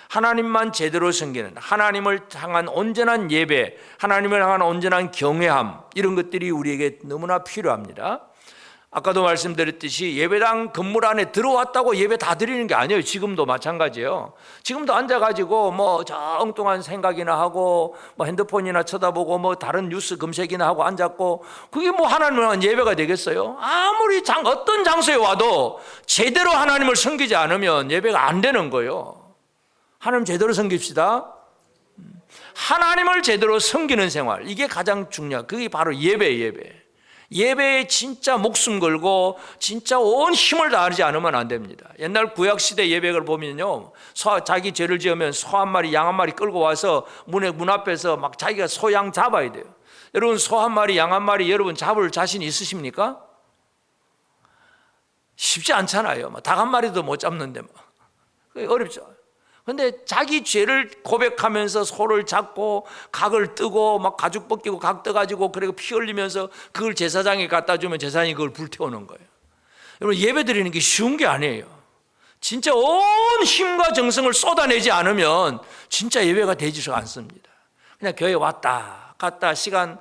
하나님만 제대로 섬기는, 하나님을 향한 온전한 예배, 하나님을 향한 온전한 경외함, 이런 것들이 우리에게 너무나 필요합니다. 아까도 말씀드렸듯이 예배당 건물 안에 들어왔다고 예배 다 드리는 게 아니에요. 지금도 마찬가지예요. 지금도 앉아가지고 뭐 저 엉뚱한 생각이나 하고 뭐 핸드폰이나 쳐다보고 뭐 다른 뉴스 검색이나 하고 앉았고, 그게 뭐 하나님을 향한 예배가 되겠어요? 아무리 어떤 장소에 와도 제대로 하나님을 섬기지 않으면 예배가 안 되는 거예요. 하나님 제대로 섬깁시다. 하나님을 제대로 섬기는 생활, 이게 가장 중요한, 그게 바로 예배. 예배에 진짜 목숨 걸고 진짜 온 힘을 다하지 않으면 안 됩니다. 옛날 구약시대 예배를 보면요, 자기 죄를 지으면 소 한 마리 양 한 마리 끌고 와서 문 앞에서 막 자기가 소 양 잡아야 돼요. 여러분, 소 한 마리 양 한 마리 여러분 잡을 자신 있으십니까? 쉽지 않잖아요. 닭 한 마리도 못 잡는데 어렵죠. 근데 자기 죄를 고백하면서 소를 잡고 각을 뜨고 막 가죽 벗기고 각 떠가지고 그리고 피 흘리면서 그걸 제사장에 갖다 주면 제사장이 그걸 불태우는 거예요. 여러분, 예배 드리는 게 쉬운 게 아니에요. 진짜 온 힘과 정성을 쏟아내지 않으면 진짜 예배가 되지가 않습니다. 그냥 교회 왔다 갔다 시간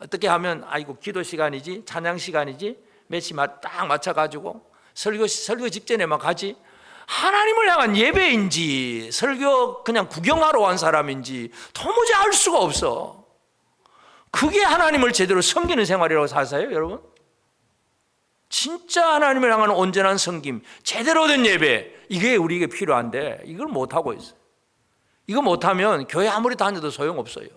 어떻게 하면 아이고 기도 시간이지 찬양 시간이지 몇 시 딱 맞춰가지고 설교 직전에만 가지, 하나님을 향한 예배인지 설교 그냥 구경하러 온 사람인지 도무지 알 수가 없어. 그게 하나님을 제대로 섬기는 생활이라고 사세요, 여러분? 진짜 하나님을 향한 온전한 섬김, 제대로 된 예배, 이게 우리에게 필요한데 이걸 못하고 있어요. 이거 못하면 교회 아무리 다녀도 소용없어요.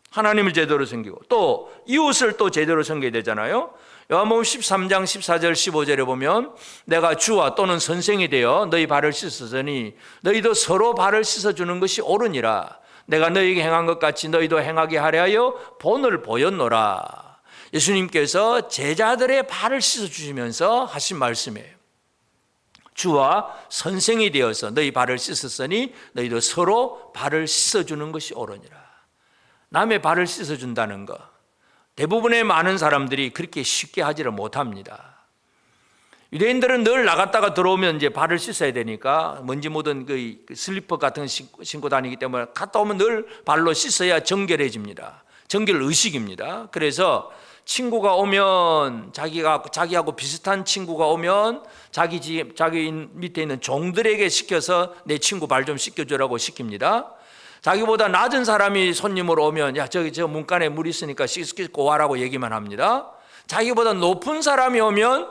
하나님을 제대로 섬기고 또 이웃을 또 제대로 섬겨야 되잖아요. 요한복음 13장 14절 15절에 보면 내가 주와 또는 선생이 되어 너희 발을 씻었으니 너희도 서로 발을 씻어주는 것이 옳으니라. 내가 너희에게 행한 것 같이 너희도 행하게 하려 하여 본을 보였노라. 예수님께서 제자들의 발을 씻어주시면서 하신 말씀이에요. 주와 선생이 되어서 너희 발을 씻었으니 너희도 서로 발을 씻어주는 것이 옳으니라. 남의 발을 씻어준다는 것, 대부분의 많은 사람들이 그렇게 쉽게 하지를 못합니다. 유대인들은 늘 나갔다가 들어오면 이제 발을 씻어야 되니까 먼지 묻은 그 슬리퍼 같은 거 신고 다니기 때문에 갔다 오면 늘 발로 씻어야 정결해집니다. 정결 의식입니다. 그래서 친구가 오면 자기하고 비슷한 친구가 오면 자기 밑에 있는 종들에게 시켜서 내 친구 발 좀 씻겨주라고 시킵니다. 자기보다 낮은 사람이 손님으로 오면 야 저기 저 문간에 물 있으니까 씻고 와라고 얘기만 합니다. 자기보다 높은 사람이 오면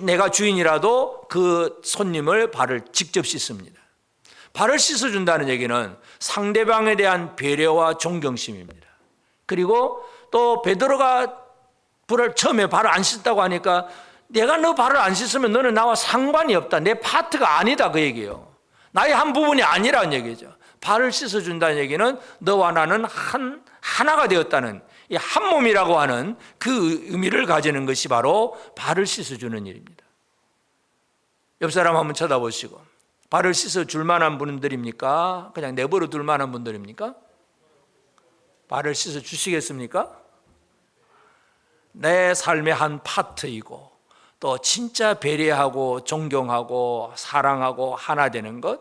내가 주인이라도 그 손님을 발을 직접 씻습니다. 발을 씻어준다는 얘기는 상대방에 대한 배려와 존경심입니다. 그리고 또 베드로가 처음에 발을 안 씻다고 하니까 내가 너 발을 안 씻으면 너는 나와 상관이 없다. 내 파트가 아니다 그 얘기예요. 나의 한 부분이 아니라는 얘기죠. 발을 씻어준다는 얘기는 너와 나는 하나가 되었다는 이 한 몸이라고 하는 그 의미를 가지는 것이 바로 발을 씻어주는 일입니다. 옆 사람 한번 쳐다보시고 발을 씻어줄 만한 분들입니까? 그냥 내버려 둘 만한 분들입니까? 발을 씻어주시겠습니까? 내 삶의 한 파트이고 또 진짜 배려하고 존경하고 사랑하고 하나 되는 것,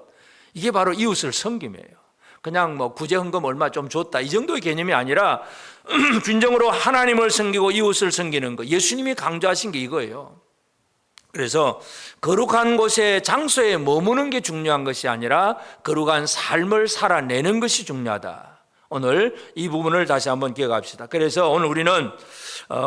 이게 바로 이웃을 섬김이에요. 그냥 뭐 구제헌금 얼마 좀 줬다 이 정도의 개념이 아니라 진정으로 하나님을 섬기고 이웃을 섬기는 것, 예수님이 강조하신 게 이거예요. 그래서 거룩한 곳에 장소에 머무는 게 중요한 것이 아니라 거룩한 삶을 살아내는 것이 중요하다. 오늘 이 부분을 다시 한번 기억합시다. 그래서 오늘 우리는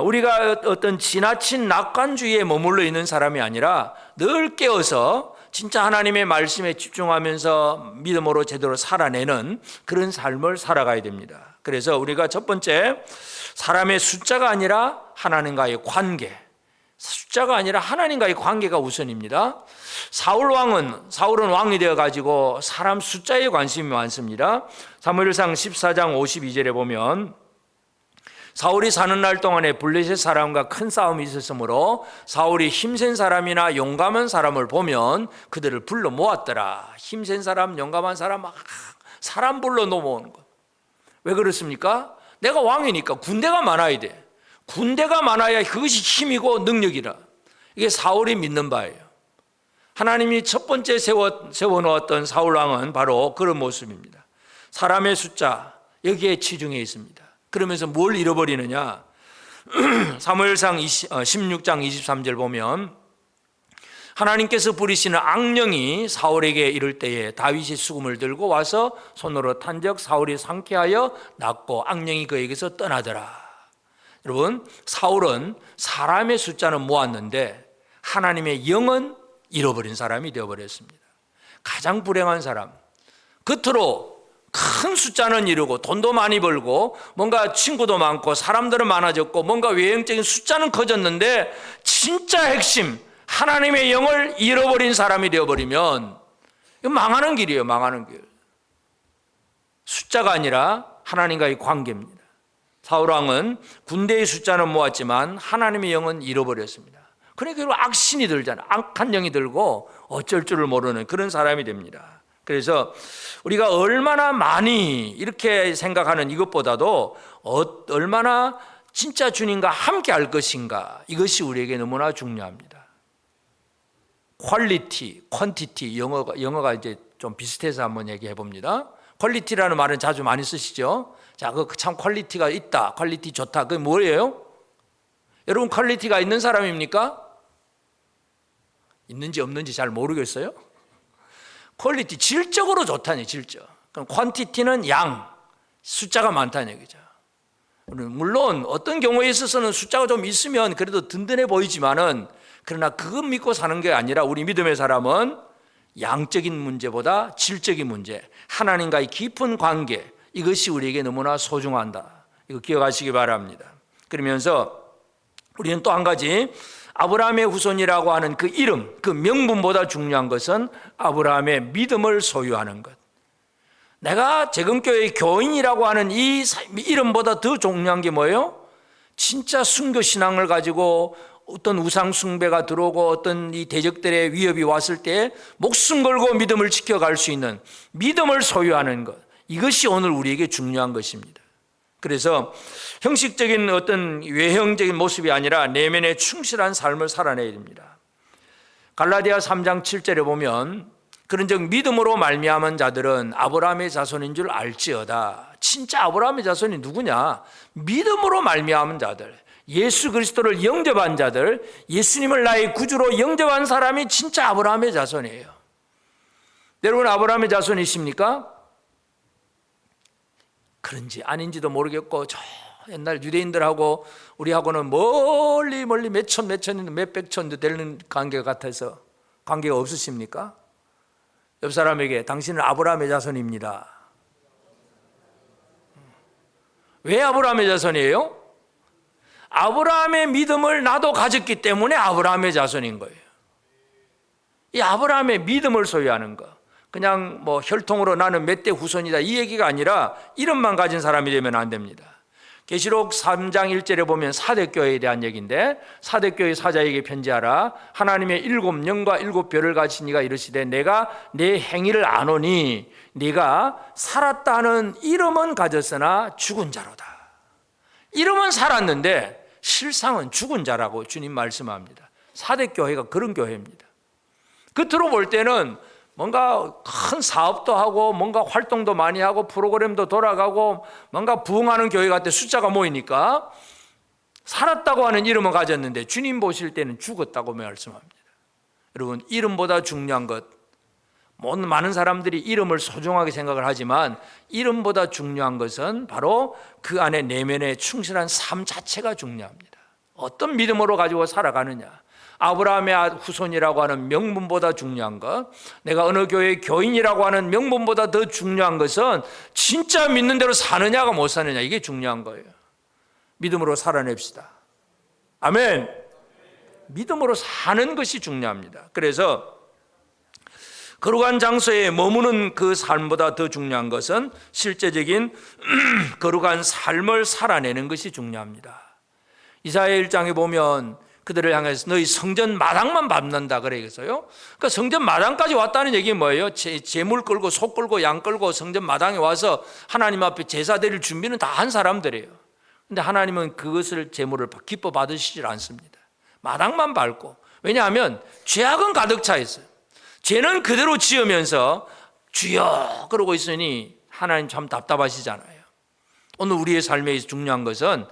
우리가 어떤 지나친 낙관주의에 머물러 있는 사람이 아니라 늘 깨어서 진짜 하나님의 말씀에 집중하면서 믿음으로 제대로 살아내는 그런 삶을 살아가야 됩니다. 그래서 우리가 첫 번째, 사람의 숫자가 아니라 하나님과의 관계, 숫자가 아니라 하나님과의 관계가 우선입니다. 사울은 왕이 되어가지고 사람 숫자에 관심이 많습니다. 사무엘상 14장 52절에 보면 사울이 사는 날 동안에 블레셋 사람과 큰 싸움이 있었으므로 사울이 힘센 사람이나 용감한 사람을 보면 그들을 불러 모았더라. 힘센 사람, 용감한 사람, 사람 불러 모으는 것. 왜 그렇습니까? 내가 왕이니까 군대가 많아야 돼. 군대가 많아야 그것이 힘이고 능력이라. 이게 사울이 믿는 바예요. 하나님이 첫 번째 세워놓았던 사울 왕은 바로 그런 모습입니다. 사람의 숫자, 여기에 치중해 있습니다. 그러면서 뭘 잃어버리느냐? 사무엘상 16장 23절 보면 하나님께서 부리시는 악령이 사울에게 이를 때에 다윗이 수금을 들고 와서 손으로 탄적 사울이 상쾌하여 낫고 악령이 그에게서 떠나더라. 여러분, 사울은 사람의 숫자는 모았는데 하나님의 영은 잃어버린 사람이 되어버렸습니다. 가장 불행한 사람, 겉으로 큰 숫자는 이루고 돈도 많이 벌고 뭔가 친구도 많고 사람들은 많아졌고 뭔가 외형적인 숫자는 커졌는데 진짜 핵심 하나님의 영을 잃어버린 사람이 되어버리면 이건 망하는 길이에요. 망하는 길. 숫자가 아니라 하나님과의 관계입니다. 사울왕은 군대의 숫자는 모았지만 하나님의 영은 잃어버렸습니다. 그러니까 악신이 들잖아요. 악한 영이 들고 어쩔 줄을 모르는 그런 사람이 됩니다. 그래서 우리가 얼마나 많이 이렇게 생각하는 이것보다도 얼마나 진짜 주님과 함께 할 것인가, 이것이 우리에게 너무나 중요합니다. 퀄리티, 퀀티티, 영어가 이제 좀 비슷해서 한번 얘기해 봅니다. 퀄리티라는 말은 자주 많이 쓰시죠. 자, 그 참 퀄리티가 있다, 퀄리티 좋다, 그게 뭐예요? 여러분, 퀄리티가 있는 사람입니까? 있는지 없는지 잘 모르겠어요. 퀄리티, 질적으로 좋다니, 질적. 그럼 퀀티티는 양, 숫자가 많다는 얘기죠. 물론 어떤 경우에 있어서는 숫자가 좀 있으면 그래도 든든해 보이지만은, 그러나 그것 믿고 사는 게 아니라 우리 믿음의 사람은 양적인 문제보다 질적인 문제, 하나님과의 깊은 관계, 이것이 우리에게 너무나 소중한다. 이거 기억하시기 바랍니다. 그러면서 우리는 또 한 가지, 아브라함의 후손이라고 하는 그 이름, 그 명분보다 중요한 것은 아브라함의 믿음을 소유하는 것. 내가 재금교회의 교인이라고 하는 이 이름보다 더 중요한 게 뭐예요? 진짜 순교 신앙을 가지고 어떤 우상 숭배가 들어오고 어떤 이 대적들의 위협이 왔을 때 목숨 걸고 믿음을 지켜갈 수 있는 믿음을 소유하는 것, 이것이 오늘 우리에게 중요한 것입니다. 그래서 형식적인 어떤 외형적인 모습이 아니라 내면의 충실한 삶을 살아내야 됩니다. 갈라디아 3장 7절에 보면 그런즉 믿음으로 말미암은 자들은 아브라함의 자손인 줄 알지어다. 진짜 아브라함의 자손이 누구냐? 믿음으로 말미암은 자들, 예수 그리스도를 영접한 자들, 예수님을 나의 구주로 영접한 사람이 진짜 아브라함의 자손이에요. 여러분 아브라함의 자손이십니까? 그런지 아닌지도 모르겠고 저 옛날 유대인들하고 우리하고는 멀리 몇천 몇백천도 되는 관계가 같아서 관계가 없으십니까? 옆 사람에게 당신은 아브라함의 자손입니다. 왜 아브라함의 자손이에요? 아브라함의 믿음을 나도 가졌기 때문에 아브라함의 자손인 거예요. 이 아브라함의 믿음을 소유하는 거, 그냥 뭐 혈통으로 나는 몇 대 후손이다 이 얘기가 아니라 이름만 가진 사람이 되면 안 됩니다. 계시록 3장 1절에 보면 사대교회에 대한 얘기인데, 사대교회 사자에게 편지하라. 하나님의 7영과 7별을 가진 이가 이르시되 내가 내 행위를 아노니 네가 살았다 하는 이름은 가졌으나 죽은 자로다. 이름은 살았는데 실상은 죽은 자라고 주님 말씀합니다. 사대교회가 그런 교회입니다. 겉으로 볼 때는 뭔가 큰 사업도 하고 뭔가 활동도 많이 하고 프로그램도 돌아가고 뭔가 부흥하는 교회 같아 숫자가 모이니까 살았다고 하는 이름은 가졌는데 주님 보실 때는 죽었다고 말씀합니다. 여러분 이름보다 중요한 것, 많은 사람들이 이름을 소중하게 생각을 하지만 이름보다 중요한 것은 바로 그 안에 내면의 충실한 삶 자체가 중요합니다. 어떤 믿음으로 가지고 살아가느냐, 아브라함의 후손이라고 하는 명분보다 중요한 것, 내가 어느 교회의 교인이라고 하는 명분보다 더 중요한 것은 진짜 믿는 대로 사느냐가 못 사느냐, 이게 중요한 거예요. 믿음으로 살아냅시다. 아멘. 믿음으로 사는 것이 중요합니다. 그래서 거룩한 장소에 머무는 그 삶보다 더 중요한 것은 실제적인 거룩한 삶을 살아내는 것이 중요합니다. 이사야 1장에 보면 그들을 향해서 너희 성전 마당만 밟는다 그래서요. 그러니까 성전 마당까지 왔다는 얘기는 뭐예요? 제물 끌고 소 끌고 양 끌고 성전 마당에 와서 하나님 앞에 제사 드릴 준비는 다 한 사람들이에요. 근데 하나님은 그것을 제물을 기뻐 받으시질 않습니다. 마당만 밟고. 왜냐하면 죄악은 가득 차 있어요. 죄는 그대로 지으면서 주여 그러고 있으니 하나님 참 답답하시잖아요. 오늘 우리의 삶에 중요한 것은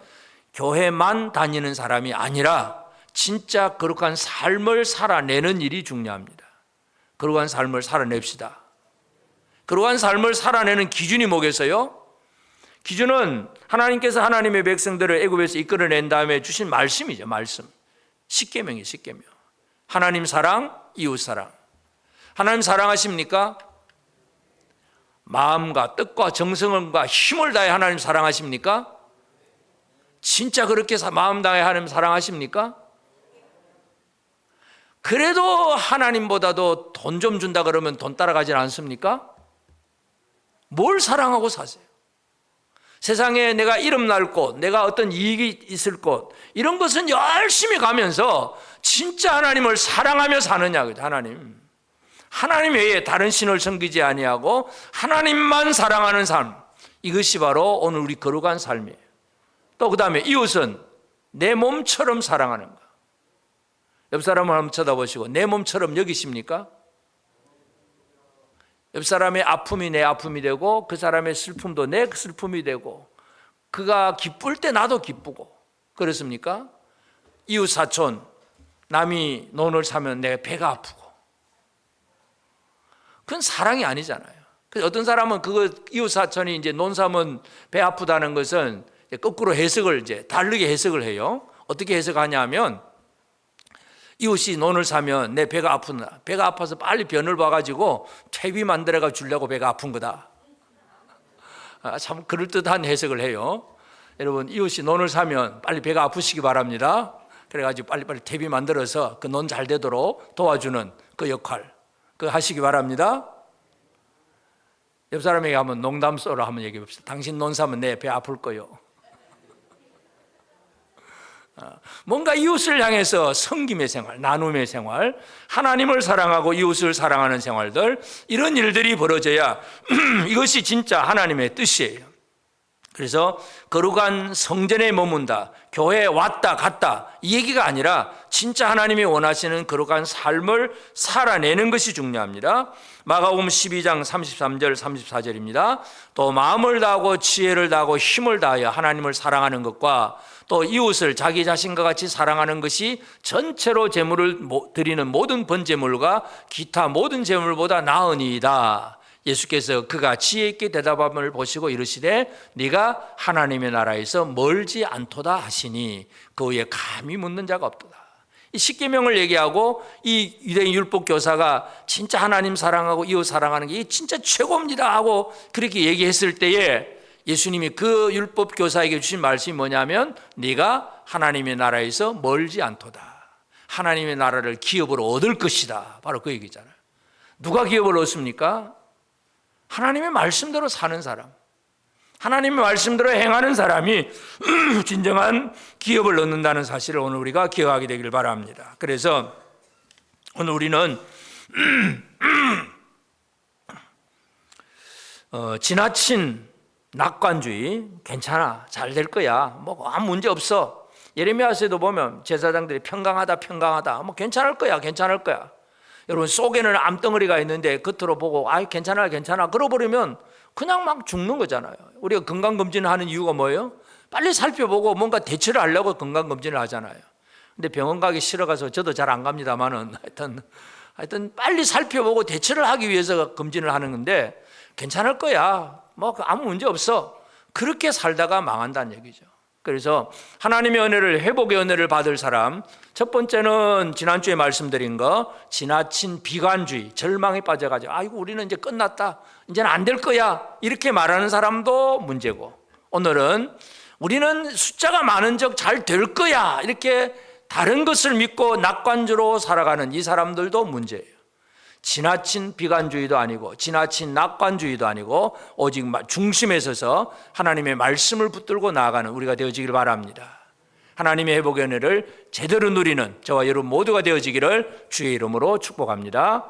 교회만 다니는 사람이 아니라 진짜 거룩한 삶을 살아내는 일이 중요합니다. 거룩한 삶을 살아냅시다. 거룩한 삶을 살아내는 기준이 뭐겠어요? 기준은 하나님께서 하나님의 백성들을 애굽에서 이끌어낸 다음에 주신 말씀이죠. 말씀. 십계명이에요. 십계명. 하나님 사랑, 이웃 사랑. 하나님 사랑하십니까? 마음과 뜻과 정성과 힘을 다해 하나님 사랑하십니까? 진짜 그렇게 마음 다해 하나님 사랑하십니까? 그래도 하나님보다도 돈 좀 준다 그러면 돈 따라가지 않습니까? 뭘 사랑하고 사세요? 세상에 내가 이름 날 곳, 내가 어떤 이익이 있을 곳, 이런 것은 열심히 가면서 진짜 하나님을 사랑하며 사느냐. 하나님 외에 다른 신을 섬기지 아니하고 하나님만 사랑하는 삶, 이것이 바로 오늘 우리 거룩한 삶이에요. 또 그 다음에 이웃은 내 몸처럼 사랑하는 것. 옆 사람을 한번 쳐다보시고 내 몸처럼 여기십니까? 옆 사람의 아픔이 내 아픔이 되고 그 사람의 슬픔도 내 슬픔이 되고 그가 기쁠 때 나도 기쁘고 그렇습니까? 이웃 사촌, 남이 논을 사면 내 배가 아프고, 그건 사랑이 아니잖아요. 그래서 어떤 사람은 그거 이웃 사촌이 이제 논 사면 배 아프다는 것은 거꾸로 해석을 다르게 해석을 해요. 어떻게 해석하냐면 이웃이 논을 사면 내 배가 아프다. 배가 아파서 빨리 변을 봐가지고 퇴비 만들어가 주려고 배가 아픈 거다. 참 그럴듯한 해석을 해요. 여러분 이웃이 논을 사면 빨리 배가 아프시기 바랍니다. 그래가지고 빨리빨리 퇴비 만들어서 그 논 잘 되도록 도와주는 그 역할 그거 하시기 바랍니다. 옆 사람에게 한번 농담 쏘라 한번 얘기해 봅시다. 당신 논 사면 내 배 아플 거요. 뭔가 이웃을 향해서 섬김의 생활, 나눔의 생활, 하나님을 사랑하고 이웃을 사랑하는 생활들, 이런 일들이 벌어져야 이것이 진짜 하나님의 뜻이에요. 그래서 거룩한 성전에 머문다, 교회에 왔다 갔다 이 얘기가 아니라 진짜 하나님이 원하시는 거룩한 삶을 살아내는 것이 중요합니다. 마가복음 12장 33절 34절입니다. 또 마음을 다하고 지혜를 다하고 힘을 다하여 하나님을 사랑하는 것과 또 이웃을 자기 자신과 같이 사랑하는 것이 전체로 제물을 드리는 모든 번제물과 기타 모든 제물보다 나으니이다. 예수께서 그가 지혜 있게 대답함을 보시고 이르시되 네가 하나님의 나라에서 멀지 않도다 하시니 그 후에 감히 묻는 자가 없도다. 이 십계명을 얘기하고 이 유대인 율법 교사가 진짜 하나님 사랑하고 이웃 사랑하는 게 진짜 최고입니다 하고 그렇게 얘기했을 때에 예수님이 그 율법 교사에게 주신 말씀이 뭐냐면 네가 하나님의 나라에서 멀지 않도다. 하나님의 나라를 기업으로 얻을 것이다. 바로 그 얘기잖아요. 누가 기업을 얻습니까? 하나님의 말씀대로 사는 사람, 하나님의 말씀대로 행하는 사람이 진정한 기업을 얻는다는 사실을 오늘 우리가 기억하게 되길 바랍니다. 그래서 오늘 우리는 지나친 낙관주의, 괜찮아, 잘 될 거야, 뭐 아무 문제 없어. 예레미야서에도 보면 제사장들이 평강하다, 뭐 괜찮을 거야. 여러분 속에는 암덩어리가 있는데 겉으로 보고 괜찮아 그러버리면 그냥 막 죽는 거잖아요. 우리가 건강검진을 하는 이유가 뭐예요? 빨리 살펴보고 뭔가 대처를 하려고 건강검진을 하잖아요. 근데 병원 가기 싫어가서 저도 잘 안 갑니다만은 하여튼 빨리 살펴보고 대처를 하기 위해서 검진을 하는 건데 괜찮을 거야, 뭐 아무 문제 없어, 그렇게 살다가 망한다는 얘기죠. 그래서 하나님의 은혜를, 회복의 은혜를 받을 사람, 첫 번째는 지난주에 말씀드린 거, 지나친 비관주의, 절망에 빠져가지고 아이고 우리는 이제 끝났다, 이제는 안 될 거야, 이렇게 말하는 사람도 문제고, 오늘은 우리는 숫자가 많은 적 잘 될 거야, 이렇게 다른 것을 믿고 낙관주로 살아가는 이 사람들도 문제예요. 지나친 비관주의도 아니고 지나친 낙관주의도 아니고 오직 중심에 서서 하나님의 말씀을 붙들고 나아가는 우리가 되어지길 바랍니다. 하나님의 회복의 은혜를 제대로 누리는 저와 여러분 모두가 되어지기를 주의 이름으로 축복합니다.